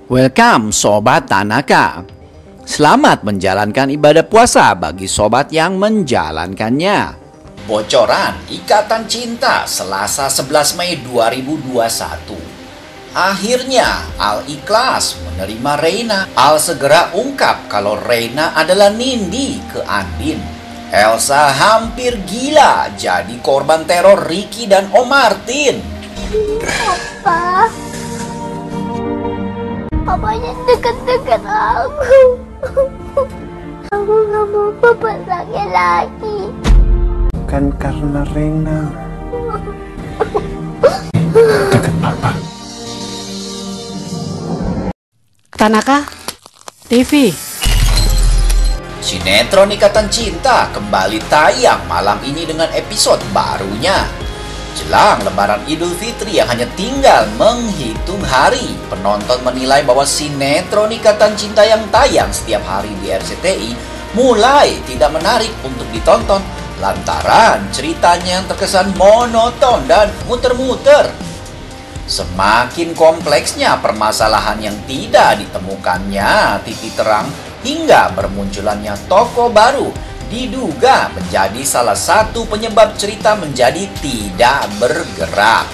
Welcome Sobat Tanaka. Selamat menjalankan ibadah puasa bagi sobat yang menjalankannya. Bocoran Ikatan Cinta Selasa 11 Mei 2021. Akhirnya Al ikhlas menerima Reina. Al segera ungkap kalau Reina adalah Nindi ke Andin. Elsa hampir gila jadi korban teror Ricky dan Om Martin. Papa, papanya deket-deket aku. Aku gak mau papa sakit lagi. Kan karena Reina dekat papa. Tanaka TV. Sinetron Ikatan Cinta kembali tayang malam ini dengan episode barunya. Jelang Lebaran Idul Fitri yang hanya tinggal menghitung hari, penonton menilai bahwa sinetron Ikatan Cinta yang tayang setiap hari di RCTI mulai tidak menarik untuk ditonton lantaran ceritanya yang terkesan monoton dan muter-muter. Semakin kompleksnya permasalahan yang tidak ditemukannya titik terang hingga bermunculannya tokoh baru diduga menjadi salah satu penyebab cerita menjadi tidak bergerak.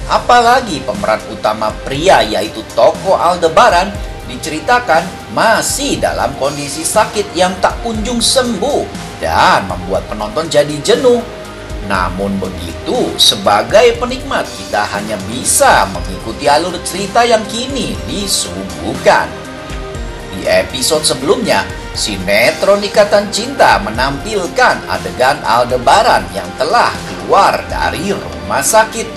Apalagi pemeran utama pria yaitu tokoh Aldebaran diceritakan masih dalam kondisi sakit yang tak kunjung sembuh dan membuat penonton jadi jenuh. Namun begitu, sebagai penikmat kita hanya bisa mengikuti alur cerita yang kini disuguhkan. Di episode sebelumnya, sinetron Ikatan Cinta menampilkan adegan Aldebaran yang telah keluar dari rumah sakit.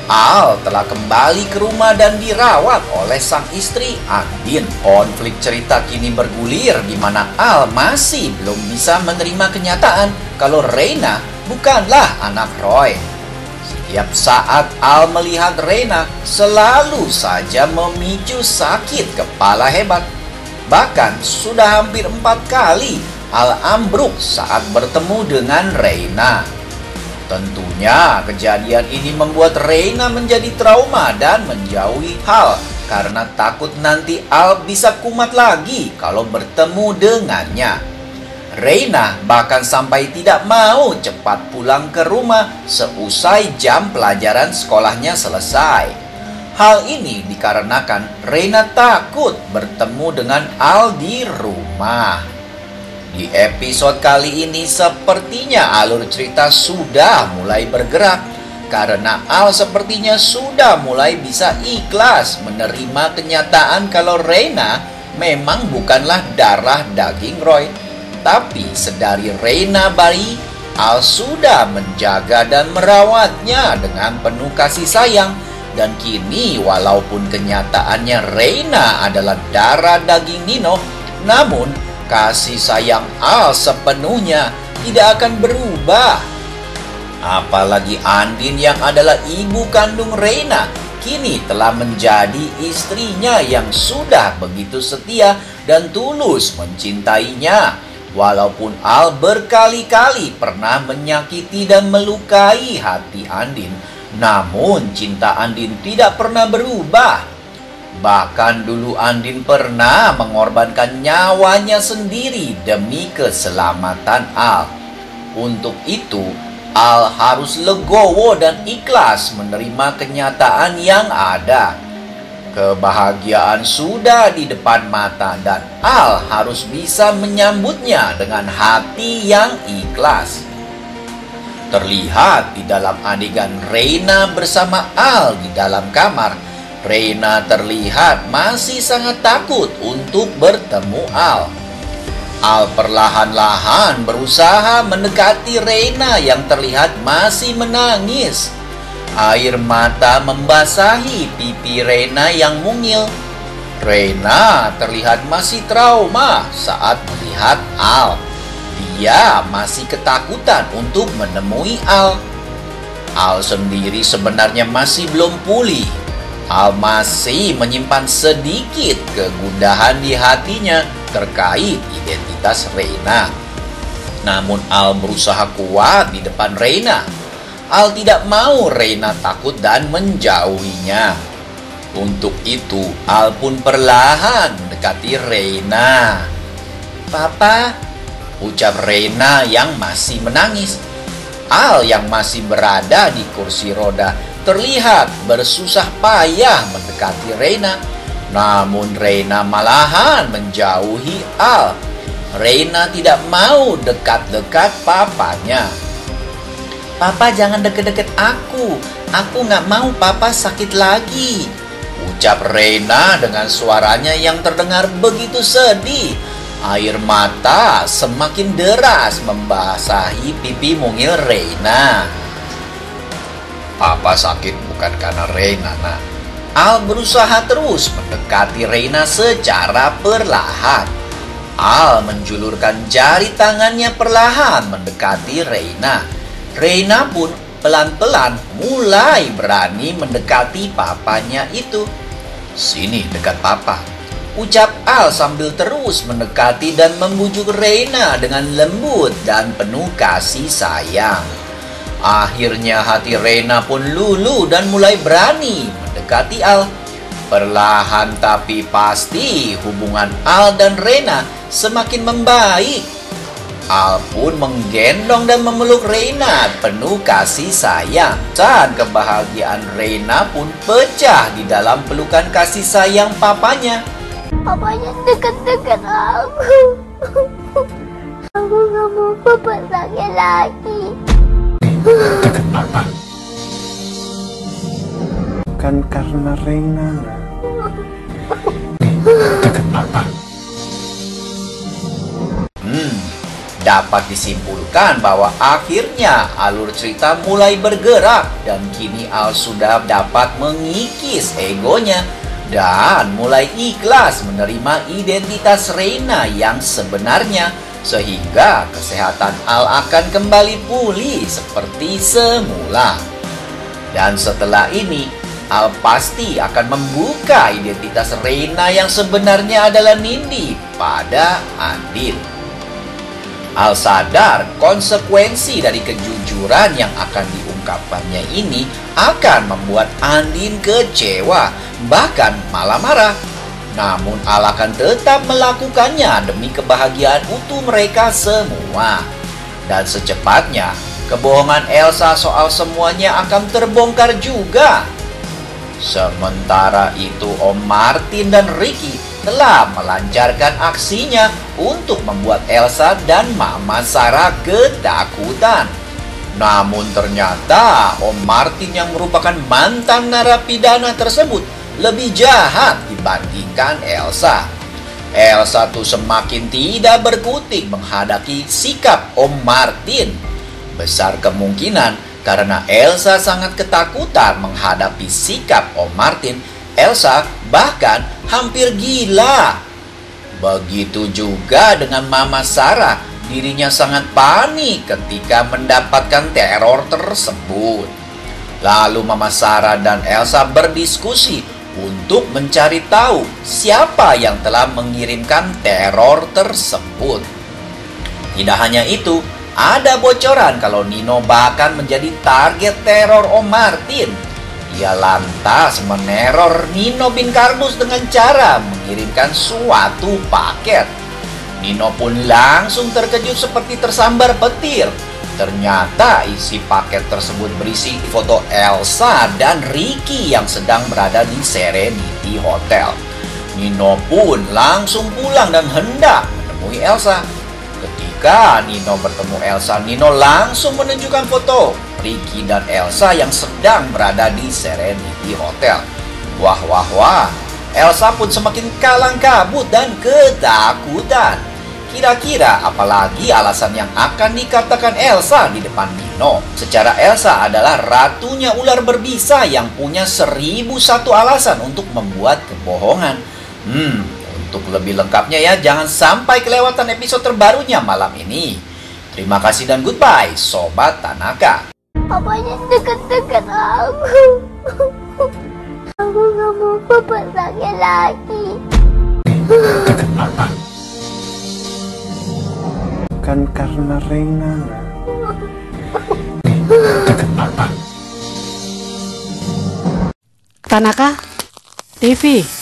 Al telah kembali ke rumah dan dirawat oleh sang istri Andin. Konflik cerita kini bergulir di mana Al masih belum bisa menerima kenyataan kalau Reina bukanlah anak Roy. Setiap saat Al melihat Reina selalu saja memicu sakit kepala hebat. Bahkan sudah hampir 4 kali Al ambruk saat bertemu dengan Reina. Tentunya kejadian ini membuat Reina menjadi trauma dan menjauhi Al karena takut nanti Al bisa kumat lagi kalau bertemu dengannya. Reina bahkan sampai tidak mau cepat pulang ke rumah seusai jam pelajaran sekolahnya selesai. Hal ini dikarenakan Reina takut bertemu dengan Al di rumah. Di episode kali ini sepertinya alur cerita sudah mulai bergerak karena Al sepertinya sudah mulai bisa ikhlas menerima kenyataan kalau Reina memang bukanlah darah daging Roy. Tapi sedari Reina bayi, Al sudah menjaga dan merawatnya dengan penuh kasih sayang. Dan kini walaupun kenyataannya Reina adalah darah daging Nino, namun kasih sayang Al sepenuhnya tidak akan berubah. Apalagi Andin yang adalah ibu kandung Reina kini telah menjadi istrinya yang sudah begitu setia dan tulus mencintainya. Walaupun Al berkali-kali pernah menyakiti dan melukai hati Andin, namun cinta Andin tidak pernah berubah. Bahkan dulu Andin pernah mengorbankan nyawanya sendiri demi keselamatan Al. Untuk itu, Al harus legowo dan ikhlas menerima kenyataan yang ada. Kebahagiaan sudah di depan mata dan Al harus bisa menyambutnya dengan hati yang ikhlas. Terlihat di dalam adegan Reina bersama Al di dalam kamar, Reina terlihat masih sangat takut untuk bertemu Al. Al perlahan-lahan berusaha mendekati Reina yang terlihat masih menangis. Air mata membasahi pipi Reina yang mungil. Reina terlihat masih trauma saat melihat Al. Dia masih ketakutan untuk menemui Al. Al sendiri sebenarnya masih belum pulih. Al masih menyimpan sedikit kegundahan di hatinya terkait identitas Reina. Namun Al berusaha kuat di depan Reina. Al tidak mau Reina takut dan menjauhinya. Untuk itu, Al pun perlahan mendekati Reina. "Papa," ucap Reina yang masih menangis. Al yang masih berada di kursi roda terlihat bersusah payah mendekati Reina. Namun Reina malahan menjauhi Al. Reina tidak mau dekat-dekat papanya. "Papa jangan deket-deket aku. Aku nggak mau papa sakit lagi," ucap Reina dengan suaranya yang terdengar begitu sedih. Air mata semakin deras membasahi pipi mungil Reina. "Papa sakit bukan karena Reina, nak." Al berusaha terus mendekati Reina secara perlahan. Al menjulurkan jari tangannya perlahan mendekati Reina. Reina pun pelan-pelan mulai berani mendekati papanya itu. "Sini dekat papa," ucap Al sambil terus mendekati dan membujuk Reina dengan lembut dan penuh kasih sayang. Akhirnya hati Reina pun luluh dan mulai berani mendekati Al. Perlahan tapi pasti hubungan Al dan Reina semakin membaik. Al pun menggendong dan memeluk Reina penuh kasih sayang. Dan kebahagiaan Reina pun pecah di dalam pelukan kasih sayang papanya. Papanya dekat-dekat aku. Aku nggak mau papa sakit lagi. Dekat papa. Bukan karena Reina, nak. Dekat papa. Dapat disimpulkan bahwa akhirnya alur cerita mulai bergerak dan kini Al sudah dapat mengikis egonya dan mulai ikhlas menerima identitas Reina yang sebenarnya, sehingga kesehatan Al akan kembali pulih seperti semula. Dan setelah ini, Al pasti akan membuka identitas Reina yang sebenarnya adalah Nindi pada Andin. Al sadar konsekuensi dari kejujuran yang akan diungkapkannya ini akan membuat Andin kecewa, bahkan malah marah. Namun Al akan tetap melakukannya demi kebahagiaan utuh mereka semua. Dan secepatnya, kebohongan Elsa soal semuanya akan terbongkar juga. Sementara itu Om Martin dan Ricky telah melancarkan aksinya untuk membuat Elsa dan Mama Sarah ketakutan. Namun ternyata Om Martin yang merupakan mantan narapidana tersebut lebih jahat dibandingkan Elsa. Elsa tuh semakin tidak berkutik menghadapi sikap Om Martin. Besar kemungkinan karena Elsa sangat ketakutan menghadapi sikap Om Martin, Elsa bahkan hampir gila. Begitu juga dengan Mama Sarah, dirinya sangat panik ketika mendapatkan teror tersebut. Lalu Mama Sarah dan Elsa berdiskusi untuk mencari tahu siapa yang telah mengirimkan teror tersebut. Tidak hanya itu, ada bocoran kalau Nino bahkan menjadi target teror Om Martin. Ia lantas meneror Nino bin Kardus dengan cara mengirimkan suatu paket. Nino pun langsung terkejut seperti tersambar petir. Ternyata isi paket tersebut berisi foto Elsa dan Ricky yang sedang berada di Serenity Hotel. Nino pun langsung pulang dan hendak menemui Elsa. Ketika Nino bertemu Elsa, Nino langsung menunjukkan foto Ricky dan Elsa yang sedang berada di Serenity Hotel. Wah wah wah, Elsa pun semakin kalang kabut dan ketakutan. Kira-kira apalagi alasan yang akan dikatakan Elsa di depan Nino? Secara Elsa adalah ratunya ular berbisa yang punya 1001 alasan untuk membuat kebohongan. Untuk lebih lengkapnya ya, jangan sampai kelewatan episode terbarunya malam ini. Terima kasih dan goodbye, Sobat Tanaka. Papanya dekat-dekat aku. Aku nggak mau papa sakit lagi. Dekat papa. Bukan karena Reina, nak. Tanaka, TV.